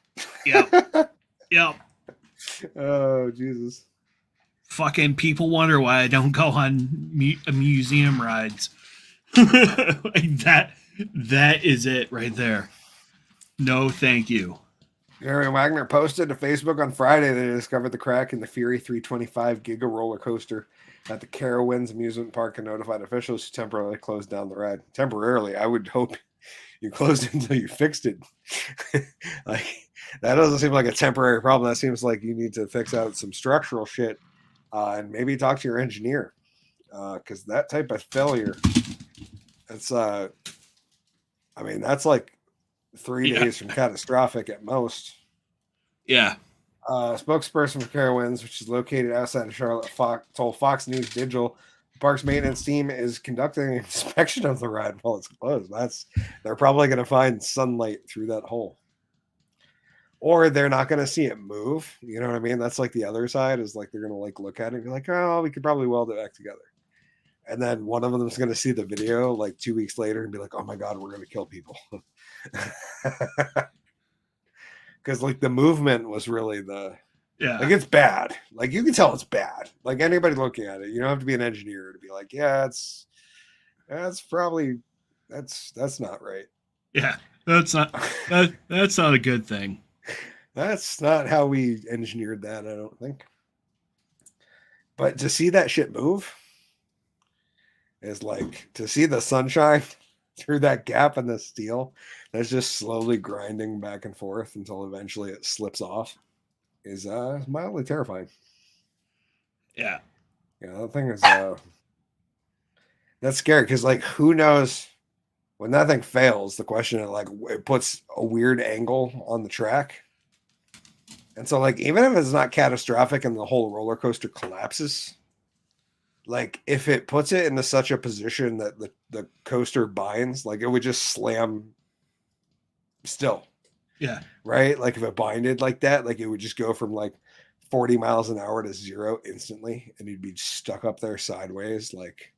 Speaker 2: Yep. Yep.
Speaker 1: Oh, Jesus.
Speaker 2: Fucking people wonder why I don't go on museum rides. Like that is it right there. No, thank you.
Speaker 1: Jerry Wagner posted to Facebook on Friday that he discovered the crack in the Fury 325 Giga roller coaster at the Carowinds amusement park and notified officials who temporarily closed down the ride. Temporarily, I would hope you closed it until you fixed it. Like, that doesn't seem like a temporary problem. That seems like you need to fix out some structural shit and maybe talk to your engineer, because that type of failure, it's that's like 3 days from catastrophic at most.
Speaker 2: Yeah.
Speaker 1: Spokesperson for Carowinds, which is located outside of Charlotte, told Fox News Digital the park's maintenance team is conducting an inspection of the ride while it's closed. They're probably going to find sunlight through that hole, or they're not going to see it move. You know what I mean? That's like the other side, is like they're going to like look at it and be like, oh, we could probably weld it back together. And then one of them is going to see the video like 2 weeks later and be like, oh my God, we're going to kill people. Because like the movement was really like, it's bad. Like, you can tell it's bad. Like, anybody looking at it, you don't have to be an engineer to be like, yeah, that's probably that's not right.
Speaker 2: Yeah, that's not a good thing.
Speaker 1: That's not how we engineered that, I don't think. But to see that shit move is like to see the sunshine through that gap in the steel that's just slowly grinding back and forth until eventually it slips off is mildly terrifying.
Speaker 2: Yeah.
Speaker 1: Yeah, that thing is that's scary, because like, who knows when that thing fails. The question is like, it puts a weird angle on the track, and so like, even if it's not catastrophic and the whole roller coaster collapses, like if it puts it into such a position that the coaster binds, like it would just slam still.
Speaker 2: Yeah.
Speaker 1: Right? Like if it binded like that, like it would just go from like 40 miles an hour to 0 instantly, and you'd be stuck up there sideways, like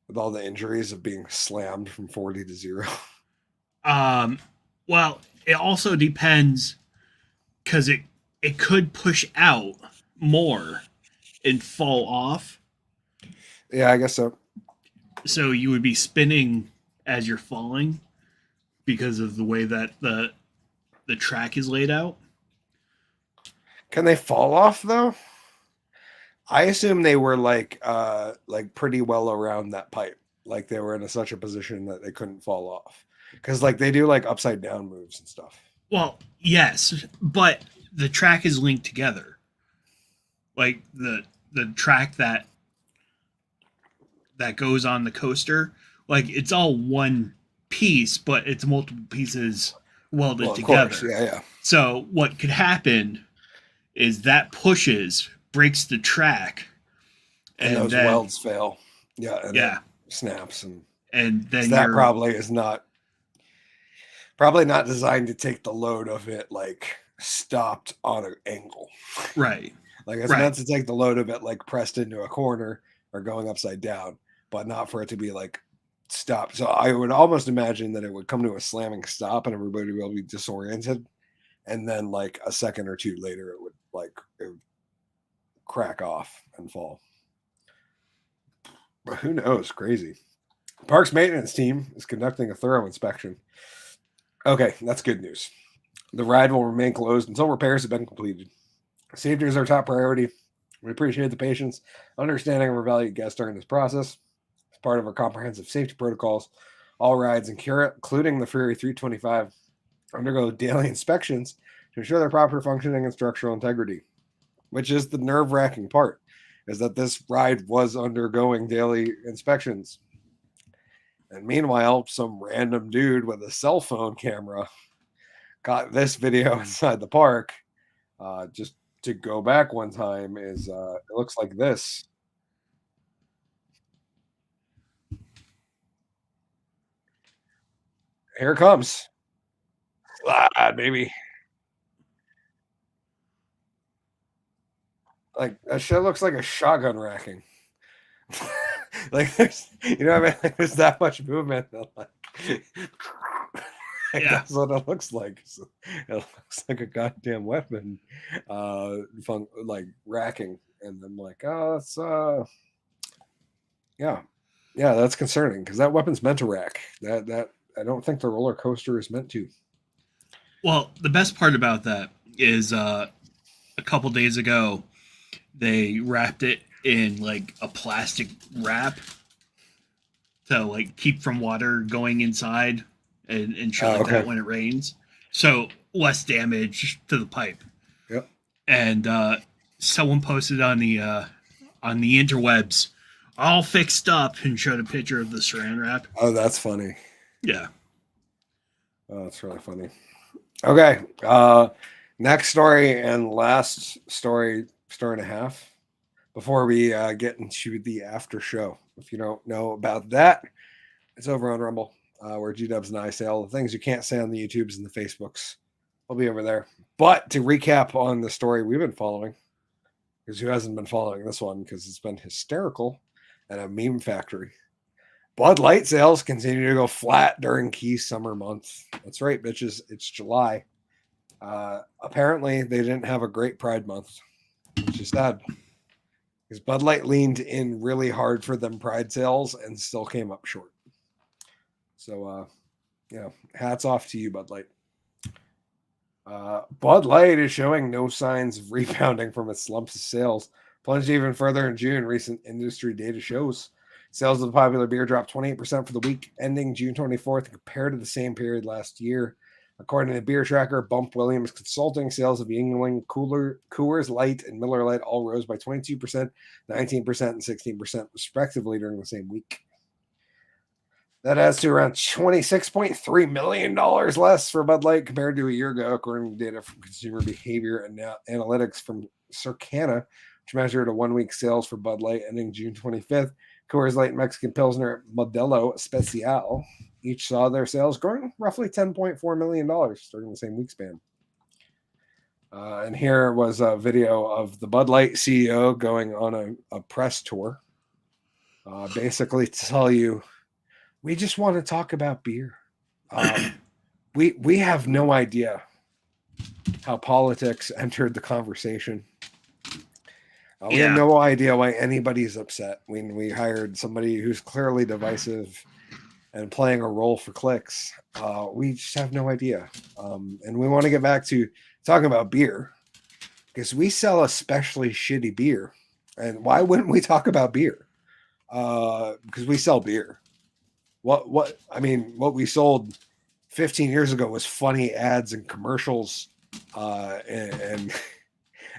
Speaker 1: with all the injuries of being slammed from 40 to 0.
Speaker 2: Well, it also depends, because it could push out more and fall off.
Speaker 1: Yeah, I guess so.
Speaker 2: So you would be spinning as you're falling because of the way that the track is laid out.
Speaker 1: Can they fall off though? I assume they were like pretty well around that pipe. Like they were in such a position that they couldn't fall off. Because like they do like upside down moves and stuff.
Speaker 2: Well, yes, but the track is linked together. Like the track that goes on the coaster, like it's all one piece, but it's multiple pieces welded together.
Speaker 1: Course. Yeah.
Speaker 2: So what could happen is that pushes, breaks the track,
Speaker 1: and those welds fail. Yeah. And it snaps, and
Speaker 2: then
Speaker 1: that probably is not designed to take the load of it like stopped on an angle.
Speaker 2: Right.
Speaker 1: Like it's meant to take the load of it like pressed into a corner or going upside down, but not for it to be like stopped. So I would almost imagine that it would come to a slamming stop and everybody would be disoriented, and then like a second or two later it would crack off and fall. But who knows? Crazy. Parks maintenance team is conducting a thorough inspection. Okay, that's good news. The ride will remain closed until repairs have been completed. Safety is our top priority. We appreciate the patience, understanding of our valued guests during this process. As part of our comprehensive safety protocols, all rides, including the Fury 325, undergo daily inspections to ensure their proper functioning and structural integrity, which is the nerve-wracking part, is that this ride was undergoing daily inspections. And meanwhile, some random dude with a cell phone camera got this video inside the park. Just to go back one time is it looks like this. Here it comes. Baby. Like that shit looks like a shotgun racking. Like there's, you know what I mean? Like, there's that much movement. Like
Speaker 2: Yeah.
Speaker 1: That's what it looks like. So it looks like a goddamn weapon, like racking. And I'm like, oh, it's yeah, that's concerning because that weapon's meant to rack. That I don't think the roller coaster is meant to.
Speaker 2: Well, the best part about that is a couple days ago, they wrapped it in like a plastic wrap to like keep from water going inside and shit like that when it rains. So less damage to the pipe.
Speaker 1: Yep.
Speaker 2: And someone posted on the interwebs, all fixed up, and showed a picture of the saran wrap.
Speaker 1: Oh, that's funny.
Speaker 2: Yeah.
Speaker 1: Oh, that's really funny. Okay. Next story and last story and a half before we get into the after show. If you don't know about that, it's over on Rumble, where G-Dubs and I say all the things you can't say on the YouTubes and the Facebooks. I'll be over there. But to recap on the story we've been following, because who hasn't been following this one? Because it's been hysterical and a meme factory. Bud Light sales continue to go flat during key summer months. That's right, bitches. It's July. Apparently, they didn't have a great Pride month, which is sad. Because Bud Light leaned in really hard for them Pride sales and still came up short. So, hats off to you, Bud Light. Bud Light is showing no signs of rebounding from its slumps of sales. Plunged even further in June, recent industry data shows. Sales of the popular beer dropped 28% for the week ending June 24th compared to the same period last year. According to the beer tracker, Bump Williams Consulting, sales of Yuengling, Coors Light, and Miller Lite all rose by 22%, 19%, and 16% respectively during the same week. That adds to around $26.3 million less for Bud Light compared to a year ago, according to data from consumer behavior and analytics from Circana, which measured a one-week sales for Bud Light ending June 25th. Coors Light, Mexican Pilsner, Modelo Especial each saw their sales growing roughly $10.4 million during the same week span. And here was a video of the Bud Light CEO going on a press tour, basically to tell you, we just want to talk about beer. We have no idea how politics entered the conversation. We have no idea why anybody's upset when we hired somebody who's clearly divisive and playing a role for clicks. We just have no idea. And we want to get back to talking about beer because we sell especially shitty beer. And why wouldn't we talk about beer? Because we sell beer. What we sold 15 years ago was funny ads and commercials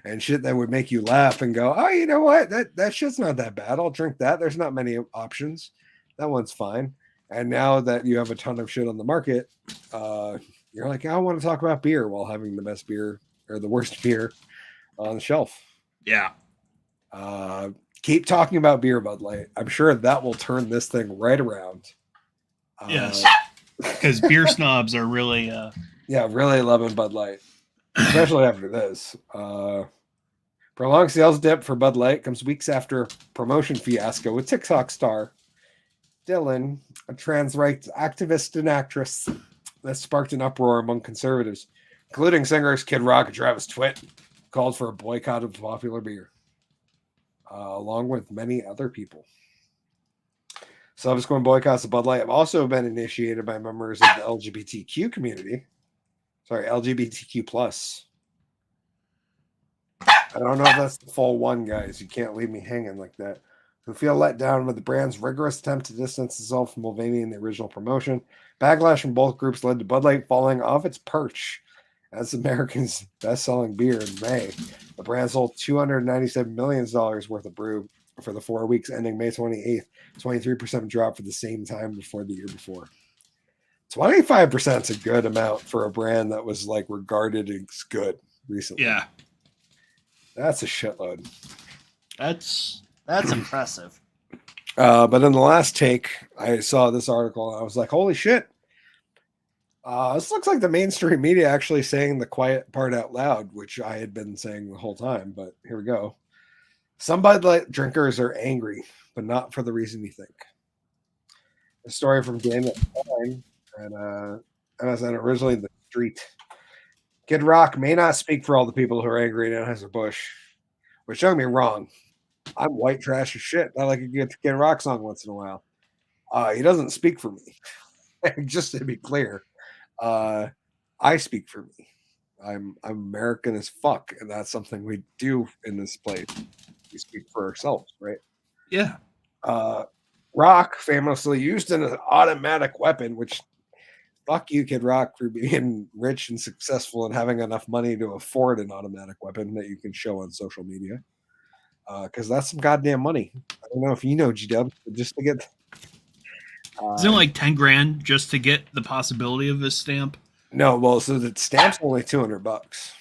Speaker 1: and shit that would make you laugh and go, oh, you know what? That shit's not that bad. I'll drink that. There's not many options. That one's fine. And now that you have a ton of shit on the market, you're like, I want to talk about beer while having the best beer or the worst beer on the shelf.
Speaker 2: Yeah.
Speaker 1: Keep talking about beer, Bud Light. I'm sure that will turn this thing right around.
Speaker 2: Yes. Because beer snobs are really...
Speaker 1: really loving Bud Light. Especially after this. Prolonged sales dip for Bud Light comes weeks after promotion fiasco with TikTok star Dylan, a trans rights activist and actress that sparked an uproar among conservatives, including singers Kid Rock and Travis Twitt, called for a boycott of popular beer, along with many other people. Subsequent boycotts of Bud Light have also been initiated by members of the LGBTQ community. Sorry, LGBTQ plus. I don't know if that's the full one, guys. You can't leave me hanging like that. Who feel let down with the brand's rigorous attempt to distance itself from Mulvaney in the original promotion. Backlash from both groups led to Bud Light falling off its perch as America's best-selling beer in May. The brand sold $297 million worth of brew for the 4 weeks ending May 28th, 23% drop for the same time before the year before. 25% is a good amount for a brand that was like regarded as good recently.
Speaker 2: Yeah.
Speaker 1: That's a shitload.
Speaker 2: That's impressive.
Speaker 1: But in the last take, I saw this article and I was like, holy shit. This looks like the mainstream media actually saying the quiet part out loud, which I had been saying the whole time, but here we go. Some Bud Light drinkers are angry, but not for the reason you think. A story from Daniel Klein and MSN, originally The Street. Kid Rock may not speak for all the people who are angry at Anheuser-Busch, which don't get me wrong. I'm white trash as shit. I like a good Kid Rock song once in a while. He doesn't speak for me. Just to be clear, I speak for me. I'm American as fuck, and that's something we do in this place. We speak for ourselves, right?
Speaker 2: Yeah.
Speaker 1: Rock famously used an automatic weapon, which fuck you, Kid Rock, for being rich and successful and having enough money to afford an automatic weapon that you can show on social media. Because that's some goddamn money. I don't know if you know, G-Dub, but just to get...
Speaker 2: Isn't it like 10 grand just to get the possibility of this stamp?
Speaker 1: No, well, so the stamp's only $200.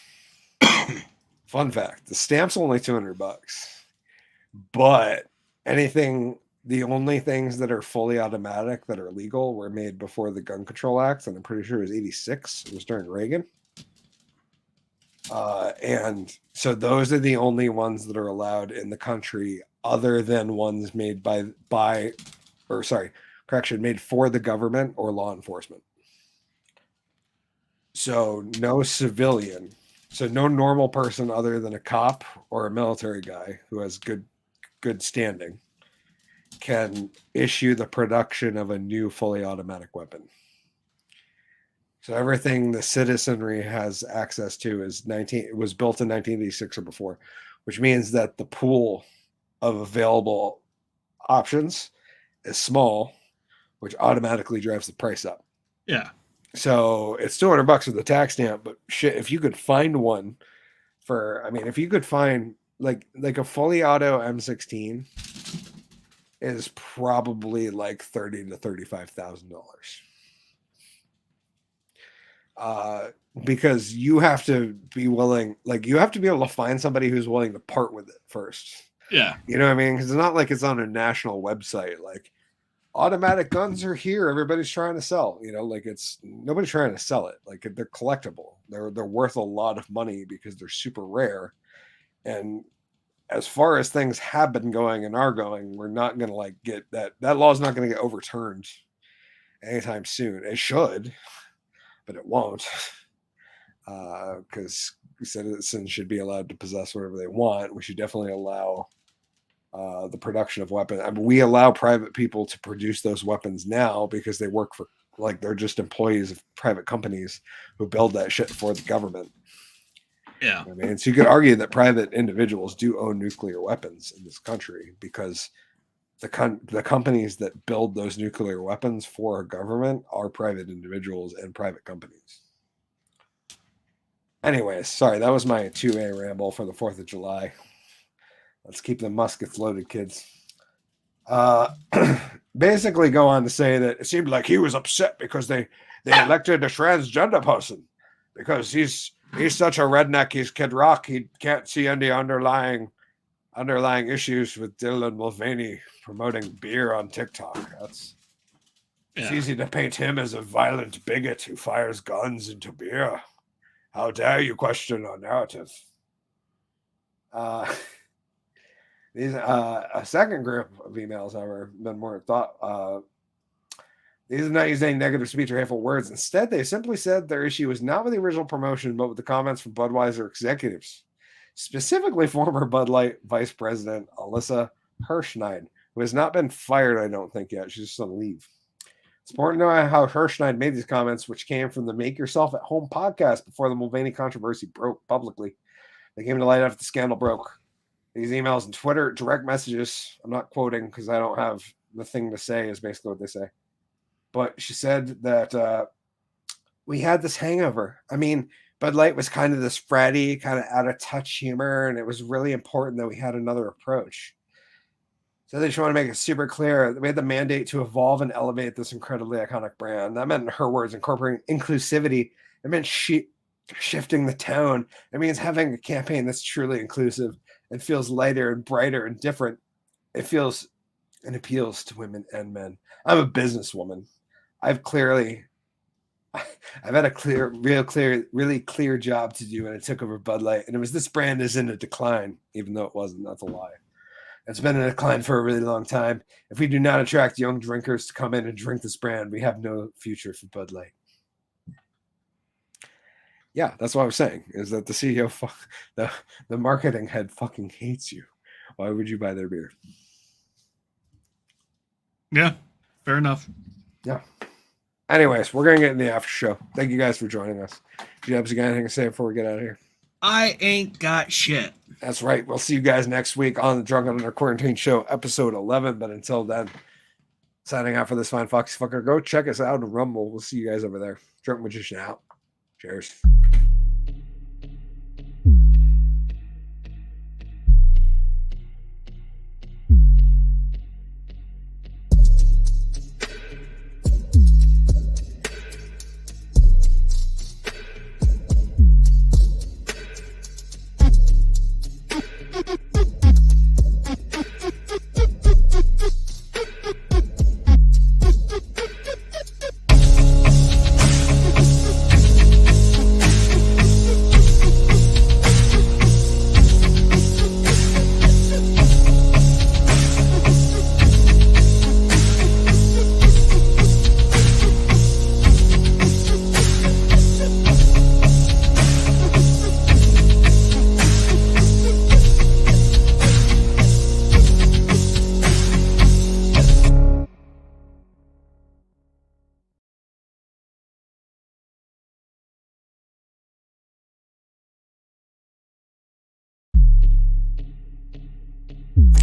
Speaker 1: Fun fact, the stamp's only $200. But the only things that are fully automatic that are legal were made before the Gun Control Act, and I'm pretty sure it was 86. It was during Reagan. And so those are the only ones that are allowed in the country other than ones made made for the government or law enforcement. So no civilian, so no normal person other than a cop or a military guy who has good standing can issue the production of a new fully automatic weapon. So everything the citizenry has access to it was built in 1986 or before, which means that the pool of available options is small, which automatically drives the price up.
Speaker 2: Yeah. So
Speaker 1: it's $200 with the tax stamp, but shit, if you could find one if you could find like a fully auto M16 is probably like $30,000 to $35,000. Because you have to be willing, you have to be able to find somebody who's willing to part with it first.
Speaker 2: Yeah.
Speaker 1: You know what I mean? Because it's not like it's on a national website. Like, automatic guns are here. Everybody's trying to sell. It's nobody's trying to sell it. Like, they're collectible. They're worth a lot of money because they're super rare. And as far as things have been going and are going, we're not going to get that law is not going to get overturned anytime soon. It should, but it won't. Because citizens should be allowed to possess whatever they want. We should definitely allow the production of weapons. I mean, we allow private people to produce those weapons now because they work for, they're just employees of private companies who build that shit for the government.
Speaker 2: Yeah.
Speaker 1: I mean, so you could argue that private individuals do own nuclear weapons in this country because the companies that build those nuclear weapons for our government are private individuals and private companies. Anyways, sorry, that was my 2A ramble for the 4th of July. Let's keep the muskets loaded, kids. Basically go on to say that it seemed like he was upset because they elected a transgender person because he's such a redneck. He's Kid Rock. He can't see any underlying issues with Dylan Mulvaney promoting beer on TikTok. It's easy to paint him as a violent bigot who fires guns into beer. How dare you question our narrative? A second group of emails, however, been more thought. These are not using negative speech or hateful words. Instead, they simply said their issue was not with the original promotion, but with the comments from Budweiser executives, specifically former Bud Light Vice President Alyssa Hirschneid, who has not been fired, I don't think, yet. She's just on leave. It's important to know how Hirschneid made these comments, which came from the Make Yourself at Home podcast before the Mulvaney controversy broke publicly. They came to light after the scandal broke. These emails and Twitter direct messages, I'm not quoting because I don't have the thing to say, is basically what they say. But she said that we had this hangover. I mean, Bud Light was kind of this fratty, kind of out of touch humor, and it was really important that we had another approach. So they just want to make it super clear that we had the mandate to evolve and elevate this incredibly iconic brand. That meant, in her words, incorporating inclusivity. It meant shifting the tone. It means having a campaign that's truly inclusive and feels lighter and brighter and different. It feels and appeals to women and men. I'm a businesswoman. I've had a really clear job to do when I took over Bud Light, and it was this brand is in a decline, even though it wasn't. That's a lie. It's been in a decline for a really long time. If we do not attract young drinkers to come in and drink this brand, we have no future for Bud Light. Yeah, that's what I was saying, is that the CEO, the marketing head fucking hates you. Why would you buy their beer?
Speaker 2: Yeah, fair enough.
Speaker 1: Yeah. Anyways, we're going to get in the after show. Thank you guys for joining us. Jebs, you got anything to say before we get out of here?
Speaker 2: I ain't got shit.
Speaker 1: That's right. We'll see you guys next week on the Drunken Under Quarantine Show, episode 11. But until then, signing out for this fine foxy fucker. Go check us out on Rumble. We'll see you guys over there. Drunk Magician out. Cheers.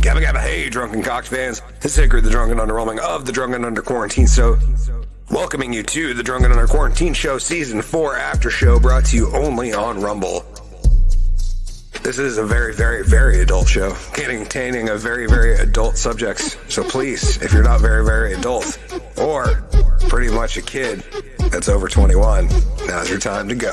Speaker 1: Gabba gabba hey, drunken cock fans. This is Hickory, the Drunken Underwhelming of the Drunken Under Quarantine Show. Welcoming you to the Drunken Under Quarantine Show Season 4 After Show, brought to you only on Rumble. This is a very, very, very adult show, containing a very, very adult subjects. So please, if you're not very, very adult, or pretty much a kid that's over 21, now's your time to go.